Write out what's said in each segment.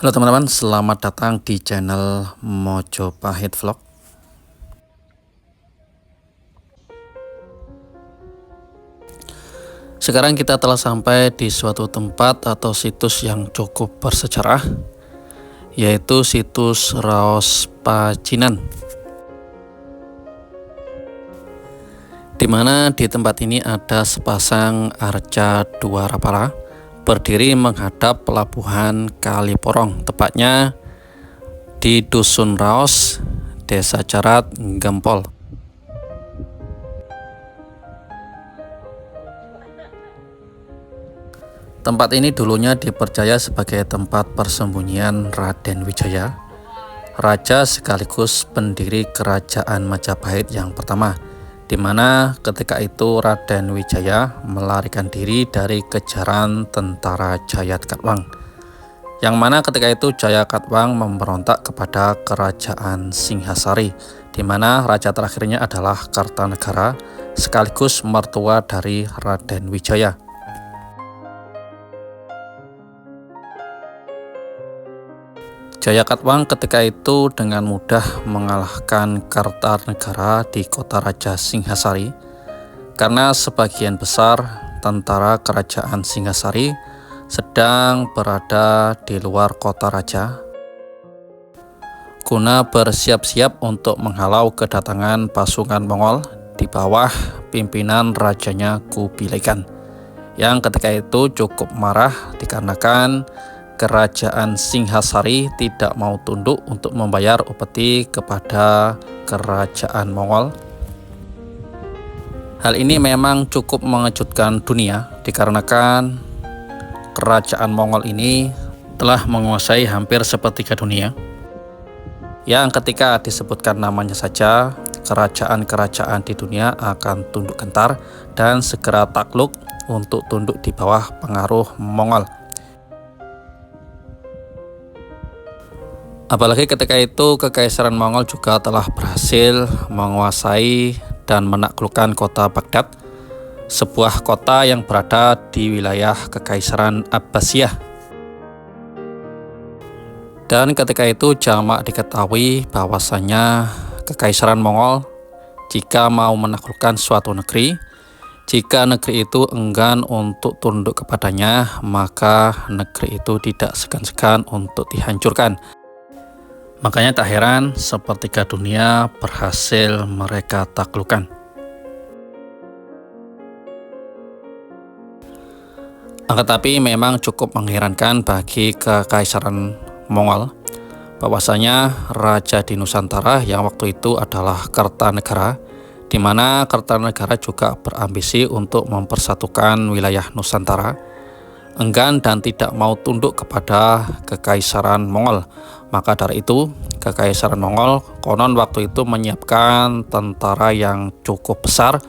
Halo teman-teman, selamat datang di channel Mojopahit Vlog. Sekarang kita telah sampai di suatu tempat atau situs yang cukup bersejarah, yaitu situs Raos Pacinan. Di mana di tempat ini ada sepasang arca dua rapala berdiri menghadap pelabuhan Kaliporong, tepatnya di Dusun Raos, Desa Carat, Gempol. Tempat ini dulunya dipercaya sebagai tempat persembunyian Raden Wijaya, raja sekaligus pendiri kerajaan Majapahit yang pertama, di mana ketika itu Raden Wijaya melarikan diri dari kejaran tentara Jayakatwang, yang mana ketika itu Jayakatwang memberontak kepada kerajaan Singhasari, di mana raja terakhirnya adalah Kartanegara sekaligus mertua dari Raden Wijaya. Jayakatwang ketika itu dengan mudah mengalahkan Kartanegara di kota Raja Singhasari, karena sebagian besar tentara kerajaan Singhasari sedang berada di luar kota raja guna bersiap-siap untuk menghalau kedatangan pasukan Mongol di bawah pimpinan rajanya Kubilai Khan, yang ketika itu cukup marah dikarenakan kerajaan Singhasari tidak mau tunduk untuk membayar upeti kepada kerajaan Mongol. Hal ini memang cukup mengejutkan dunia dikarenakan kerajaan Mongol ini telah menguasai hampir sepertiga dunia, yang ketika disebutkan namanya saja kerajaan-kerajaan di dunia akan tunduk gentar dan segera takluk untuk tunduk di bawah pengaruh Mongol. Apalagi ketika itu Kekaisaran Mongol juga telah berhasil menguasai dan menaklukkan kota Baghdad, sebuah kota yang berada di wilayah Kekaisaran Abbasiyah. Dan ketika itu jamak diketahui bahwasanya Kekaisaran Mongol jika mau menaklukkan suatu negeri, jika negeri itu enggan untuk tunduk kepadanya, maka negeri itu tidak segan-segan untuk dihancurkan. Makanya tak heran sepertiga dunia berhasil mereka taklukkan. Akan tapi memang cukup mengherankan bagi Kekaisaran Mongol bahwasanya raja di Nusantara yang waktu itu adalah Kartanegara, di mana Kartanegara juga berambisi untuk mempersatukan wilayah Nusantara, enggan dan tidak mau tunduk kepada Kekaisaran Mongol. Maka dari itu Kekaisaran Mongol konon waktu itu menyiapkan tentara yang cukup besar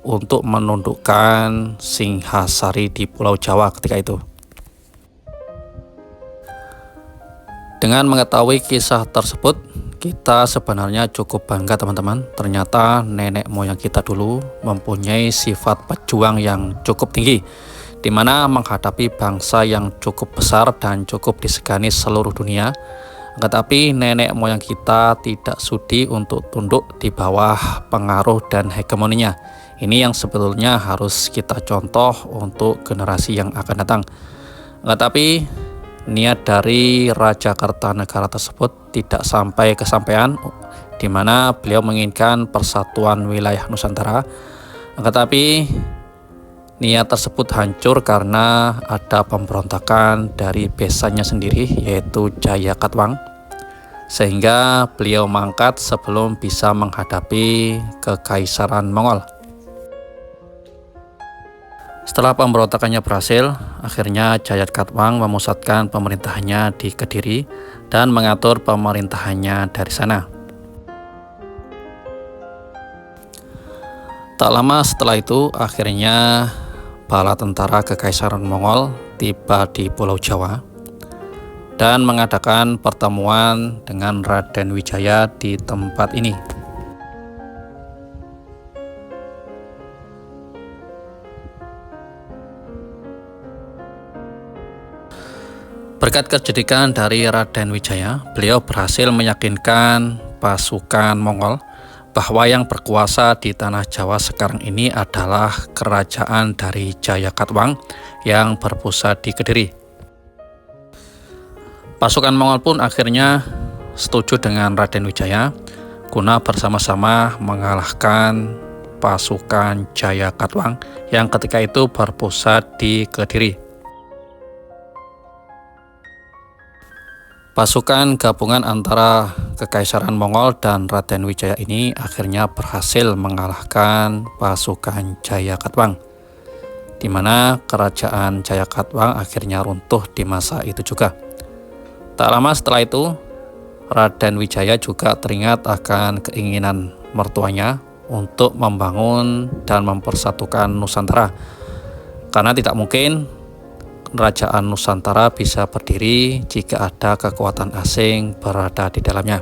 untuk menundukkan Singhasari di Pulau Jawa ketika itu. Dengan mengetahui kisah tersebut, kita sebenarnya cukup bangga teman-teman. Ternyata nenek moyang kita dulu mempunyai sifat pejuang yang cukup tinggi, di mana menghadapi bangsa yang cukup besar dan cukup disegani seluruh dunia. Tetapi nenek moyang kita tidak sudi untuk tunduk di bawah pengaruh dan hegemoninya. Ini yang sebetulnya harus kita contoh untuk generasi yang akan datang. Tetapi niat dari Raja Kartanegara tersebut tidak sampai kesampaian, di mana beliau menginginkan persatuan wilayah Nusantara. Tetapi niat tersebut hancur karena ada pemberontakan dari besannya sendiri, yaitu Jayakatwang, sehingga beliau mangkat sebelum bisa menghadapi Kekaisaran Mongol. Setelah pemberontakannya berhasil, akhirnya Jayakatwang memusatkan pemerintahannya di Kediri dan mengatur pemerintahannya dari sana. Tak lama setelah itu, akhirnya bala tentara Kekaisaran Mongol tiba di Pulau Jawa dan mengadakan pertemuan dengan Raden Wijaya di tempat ini. Berkat kecerdikan dari Raden Wijaya, beliau berhasil meyakinkan pasukan Mongol bahwa yang berkuasa di tanah Jawa sekarang ini adalah kerajaan dari Jayakatwang yang berpusat di Kediri. Pasukan Mongol pun akhirnya setuju dengan Raden Wijaya guna bersama-sama mengalahkan pasukan Jayakatwang yang ketika itu berpusat di Kediri. Pasukan gabungan antara Kekaisaran Mongol dan Raden Wijaya ini akhirnya berhasil mengalahkan pasukan Jayakatwang, di mana kerajaan Jayakatwang akhirnya runtuh di masa itu juga. Tak lama setelah itu, Raden Wijaya juga teringat akan keinginan mertuanya untuk membangun dan mempersatukan Nusantara, karena tidak mungkin Kerajaan Nusantara bisa berdiri jika ada kekuatan asing berada di dalamnya.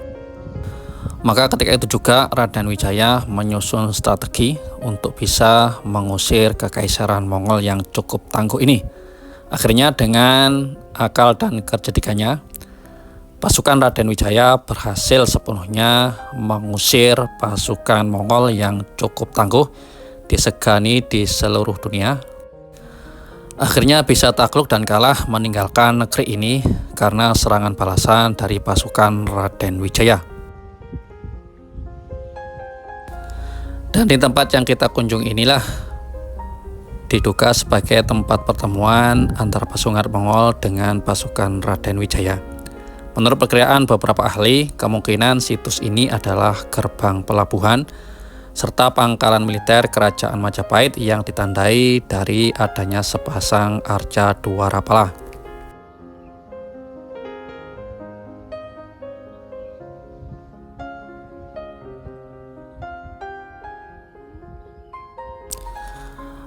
Maka ketika itu juga Raden Wijaya menyusun strategi untuk bisa mengusir Kekaisaran Mongol yang cukup tangguh ini. Akhirnya dengan akal dan kecerdikannya, pasukan Raden Wijaya berhasil sepenuhnya mengusir pasukan Mongol yang cukup tangguh disegani di seluruh dunia. Akhirnya bisa takluk dan kalah meninggalkan negeri ini karena serangan balasan dari pasukan Raden Wijaya. Dan di tempat yang kita kunjungi inilah diduga sebagai tempat pertemuan antara pasukan Mongol dengan pasukan Raden Wijaya. Menurut perkiraan beberapa ahli, kemungkinan situs ini adalah gerbang pelabuhan serta pangkalan militer kerajaan Majapahit yang ditandai dari adanya sepasang arca Dwarapala.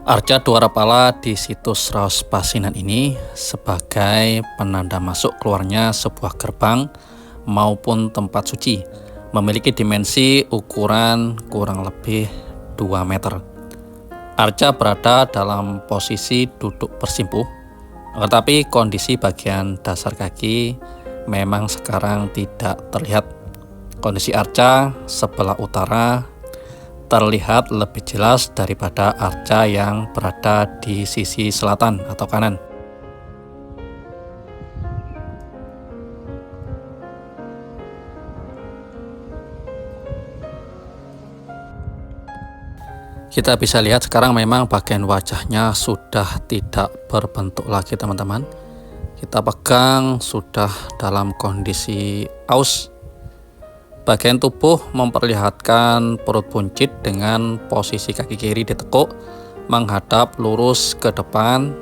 Arca Dwarapala di situs Raos Pasinan ini sebagai penanda masuk keluarnya sebuah gerbang maupun tempat suci, memiliki dimensi ukuran kurang lebih 2 meter. Arca berada dalam posisi duduk bersimpuh, tetapi kondisi bagian dasar kaki memang sekarang tidak terlihat. Kondisi arca sebelah utara terlihat lebih jelas daripada arca yang berada di sisi selatan atau kanan. Kita bisa lihat sekarang memang bagian wajahnya sudah tidak berbentuk lagi teman-teman. Kita pegang sudah dalam kondisi aus. Bagian tubuh memperlihatkan perut buncit dengan posisi kaki kiri ditekuk menghadap lurus ke depan.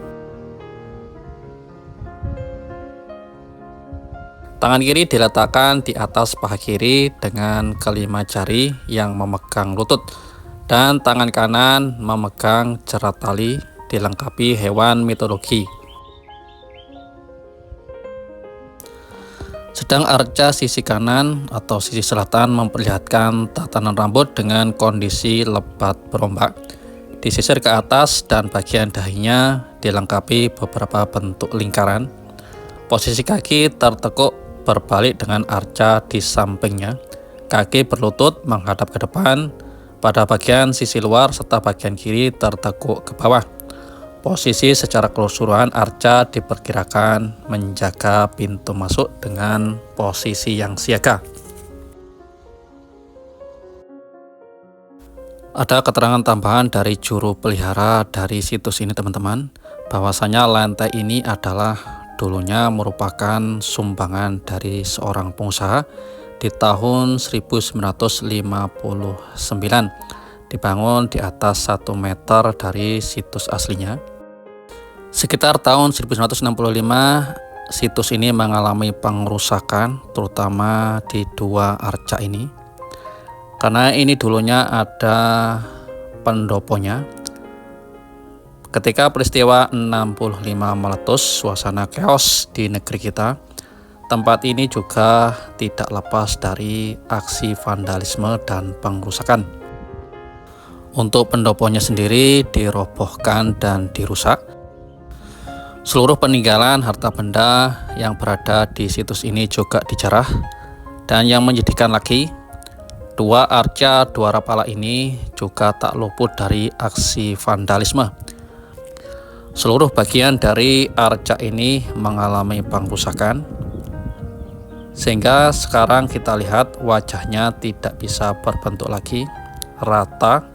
Tangan kiri diletakkan di atas paha kiri dengan kelima jari yang memegang lutut. Dan tangan kanan memegang jerat tali dilengkapi hewan mitologi. Sedang arca sisi kanan atau sisi selatan memperlihatkan tatanan rambut dengan kondisi lebat berombak. Disisir ke atas dan bagian dahinya dilengkapi beberapa bentuk lingkaran. Posisi kaki tertekuk berbalik dengan arca di sampingnya. Kaki berlutut menghadap ke depan. Pada bagian sisi luar serta bagian kiri tertekuk ke bawah. Posisi secara keseluruhan arca diperkirakan menjaga pintu masuk dengan posisi yang siaga. Ada keterangan tambahan dari juru pelihara dari situs ini teman-teman, bahwasanya lantai ini adalah dulunya merupakan sumbangan dari seorang pengusaha di tahun 1959, dibangun di atas 1 meter dari situs aslinya. Sekitar tahun 1965, situs ini mengalami pengrusakan, terutama di dua arca ini. Karena ini dulunya ada pendoponya. Ketika peristiwa 65 meletus, suasana chaos di negeri kita, tempat ini juga tidak lepas dari aksi vandalisme dan pengrusakan. Untuk pendoponya sendiri dirobohkan dan dirusak. Seluruh peninggalan harta benda yang berada di situs ini juga dijarah. Dan yang menyedihkan lagi, dua arca dua rapala ini juga tak luput dari aksi vandalisme. Seluruh bagian dari arca ini mengalami pengrusakan, sehingga sekarang kita lihat wajahnya tidak bisa berbentuk lagi, rata,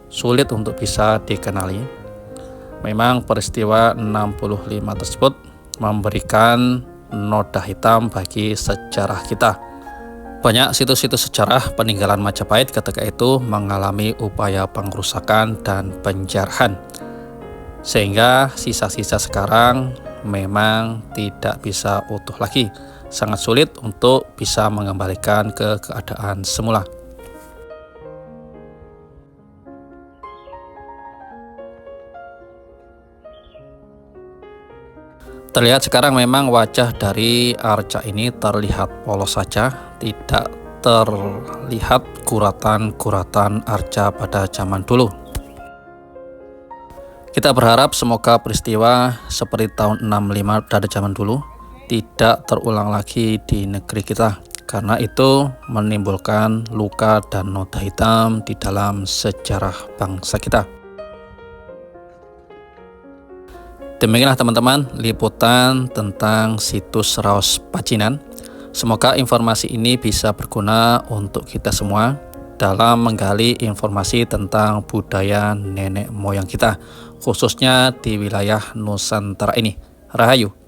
sulit untuk bisa dikenali. Memang peristiwa 65 tersebut memberikan noda hitam bagi sejarah kita. Banyak situs-situs sejarah peninggalan Majapahit ketika itu mengalami upaya pengrusakan dan penjarahan. Sehingga sisa-sisa sekarang memang tidak bisa utuh lagi. Sangat sulit untuk bisa mengembalikan ke keadaan semula. Terlihat sekarang memang wajah dari arca ini terlihat polos saja, tidak terlihat guratan-guratan arca pada zaman dulu. Kita berharap semoga peristiwa seperti tahun 65 pada zaman dulu tidak terulang lagi di negeri kita, karena itu menimbulkan luka dan noda hitam di dalam sejarah bangsa kita. Demikianlah teman-teman liputan tentang situs Raos Pacinan. Semoga informasi ini bisa berguna untuk kita semua dalam menggali informasi tentang budaya nenek moyang kita, khususnya di wilayah Nusantara ini. Rahayu.